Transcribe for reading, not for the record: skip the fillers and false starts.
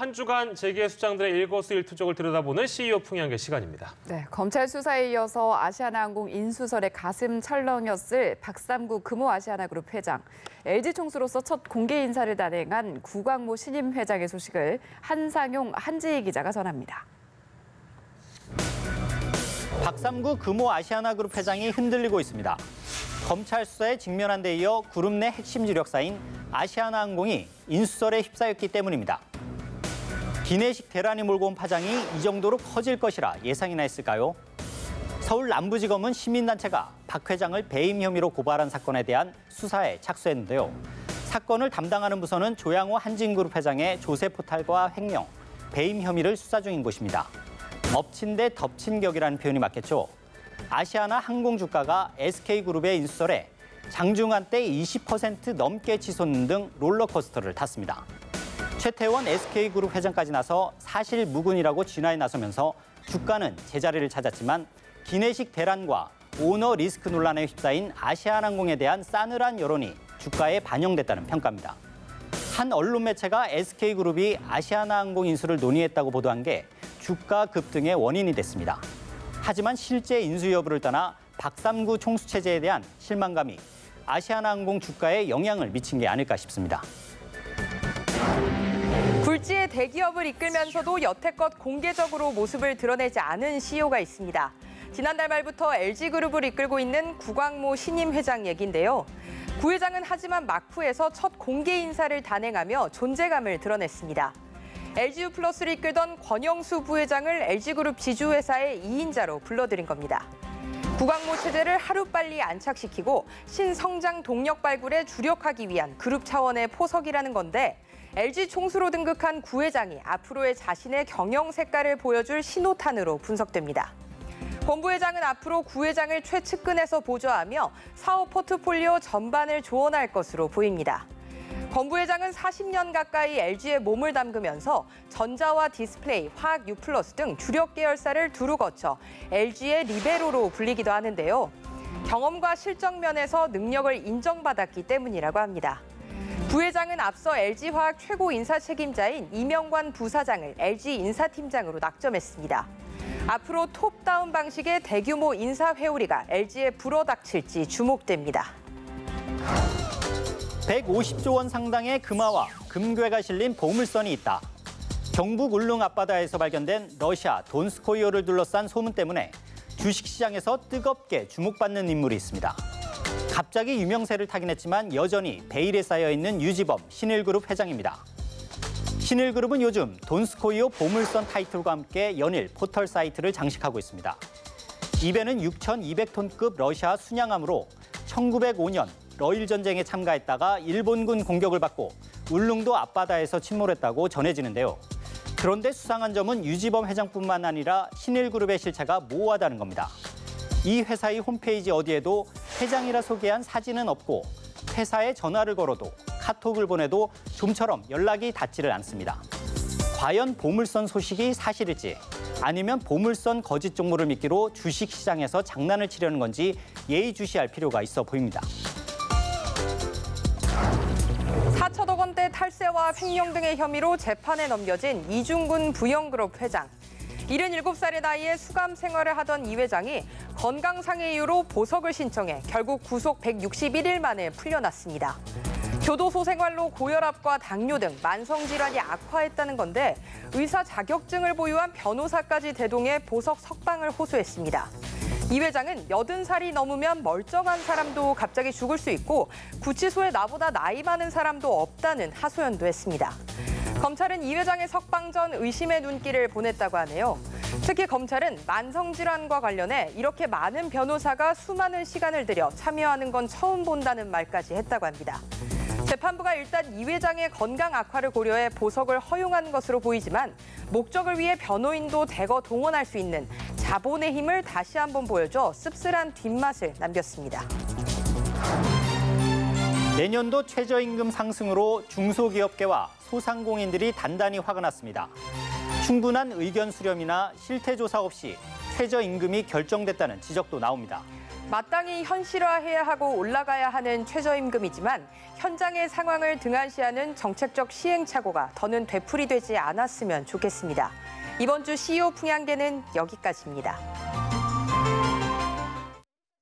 한 주간 재계 수장들의 일거수일투족을 들여다보는 CEO 풍향의 시간입니다. 네, 검찰 수사에 이어서 아시아나항공 인수설의 가슴 철렁이었을 박삼구 금호 아시아나그룹 회장. LG 총수로서 첫 공개 인사를 단행한 구광모 신임 회장의 소식을 한상용 한지희 기자가 전합니다. 박삼구 금호 아시아나그룹 회장이 흔들리고 있습니다. 검찰 수사에 직면한 데 이어 그룹 내 핵심 주력사인 아시아나항공이 인수설에 휩싸였기 때문입니다. 기내식 대란이 몰고 온 파장이 이 정도로 커질 것이라 예상이나 했을까요? 서울 남부지검은 시민단체가 박 회장을 배임 혐의로 고발한 사건에 대한 수사에 착수했는데요. 사건을 담당하는 부서는 조양호 한진그룹 회장의 조세 포탈과 횡령, 배임 혐의를 수사 중인 곳입니다. 엎친 데 덮친 격이라는 표현이 맞겠죠. 아시아나 항공 주가가 SK그룹의 인수설에 장중한 때 20% 넘게 치솟는 등 롤러코스터를 탔습니다. 최태원 SK그룹 회장까지 나서 사실 무근이라고 진화에 나서면서 주가는 제자리를 찾았지만 기내식 대란과 오너 리스크 논란에 휩싸인 아시아나항공에 대한 싸늘한 여론이 주가에 반영됐다는 평가입니다. 한 언론 매체가 SK그룹이 아시아나항공 인수를 논의했다고 보도한 게 주가 급등의 원인이 됐습니다. 하지만 실제 인수 여부를 떠나 박삼구 총수 체제에 대한 실망감이 아시아나항공 주가에 영향을 미친 게 아닐까 싶습니다. 굴지의 대기업을 이끌면서도 여태껏 공개적으로 모습을 드러내지 않은 CEO가 있습니다. 지난달 말부터 LG그룹을 이끌고 있는 구광모 신임 회장 얘긴데요. 구 회장은 하지만 막후에서 첫 공개 인사를 단행하며 존재감을 드러냈습니다. LG유플러스를 이끌던 권영수 부회장을 LG그룹 지주회사의 2인자로 불러들인 겁니다. 구광모 체제를 하루빨리 안착시키고 신성장 동력 발굴에 주력하기 위한 그룹 차원의 포석이라는 건데 LG 총수로 등극한 구 회장이 앞으로의 자신의 경영 색깔을 보여줄 신호탄으로 분석됩니다. 권 부회장은 앞으로 구 회장을 최측근에서 보좌하며 사업 포트폴리오 전반을 조언할 것으로 보입니다. 권 부회장은 40년 가까이 LG에 몸을 담그면서 전자와 디스플레이, 화학 유플러스 등 주력 계열사를 두루 거쳐 LG의 리베로로 불리기도 하는데요. 경험과 실적 면에서 능력을 인정받았기 때문이라고 합니다. 부회장은 앞서 LG화학 최고 인사 책임자인 이명관 부사장을 LG 인사팀장으로 낙점했습니다. 앞으로 톱다운 방식의 대규모 인사 회오리가 LG에 불어닥칠지 주목됩니다. 150조 원 상당의 금화와 금괴가 실린 보물선이 있다. 경북 울릉 앞바다에서 발견된 러시아 돈스코이어를 둘러싼 소문 때문에 주식시장에서 뜨겁게 주목받는 인물이 있습니다. 갑자기 유명세를 타긴 했지만 여전히 베일에 쌓여있는 유지범 신일그룹 회장입니다. 신일그룹은 요즘 돈스코이어 보물선 타이틀과 함께 연일 포털 사이트를 장식하고 있습니다. 이 배는 6,200톤급 러시아 순양함으로 1905년 러일 전쟁에 참가했다가 일본군 공격을 받고 울릉도 앞바다에서 침몰했다고 전해지는데요. 그런데 수상한 점은 유지범 회장뿐만 아니라 신일그룹의 실체가 모호하다는 겁니다. 이 회사의 홈페이지 어디에도 회장이라 소개한 사진은 없고 회사에 전화를 걸어도 카톡을 보내도 좀처럼 연락이 닿지를 않습니다. 과연 보물선 소식이 사실일지 아니면 보물선 거짓 정보를 미끼로 주식시장에서 장난을 치려는 건지 예의주시할 필요가 있어 보입니다. 4천억 원대 탈세와 횡령 등의 혐의로 재판에 넘겨진 이중근 부영그룹 회장. 77살의 나이에 수감 생활을 하던 이 회장이 건강상의 이유로 보석을 신청해 결국 구속 161일 만에 풀려났습니다. 교도소 생활로 고혈압과 당뇨 등 만성질환이 악화했다는 건데 의사 자격증을 보유한 변호사까지 대동해 보석 석방을 호소했습니다. 이 회장은 80살이 넘으면 멀쩡한 사람도 갑자기 죽을 수 있고 구치소에 나보다 나이 많은 사람도 없다는 하소연도 했습니다. 검찰은 이 회장의 석방 전 의심의 눈길을 보냈다고 하네요. 특히 검찰은 만성질환과 관련해 이렇게 많은 변호사가 수많은 시간을 들여 참여하는 건 처음 본다는 말까지 했다고 합니다. 재판부가 일단 이 회장의 건강 악화를 고려해 보석을 허용한 것으로 보이지만 목적을 위해 변호인도 대거 동원할 수 있는 자본의 힘을 다시 한번 보여줘 씁쓸한 뒷맛을 남겼습니다. 내년도 최저임금 상승으로 중소기업계와 소상공인들이 단단히 화가 났습니다. 충분한 의견 수렴이나 실태조사 없이 최저임금이 결정됐다는 지적도 나옵니다. 마땅히 현실화해야 하고 올라가야 하는 최저임금이지만 현장의 상황을 등한시하는 정책적 시행착오가 더는 되풀이되지 않았으면 좋겠습니다. 이번 주 CEO 풍향계는 여기까지입니다.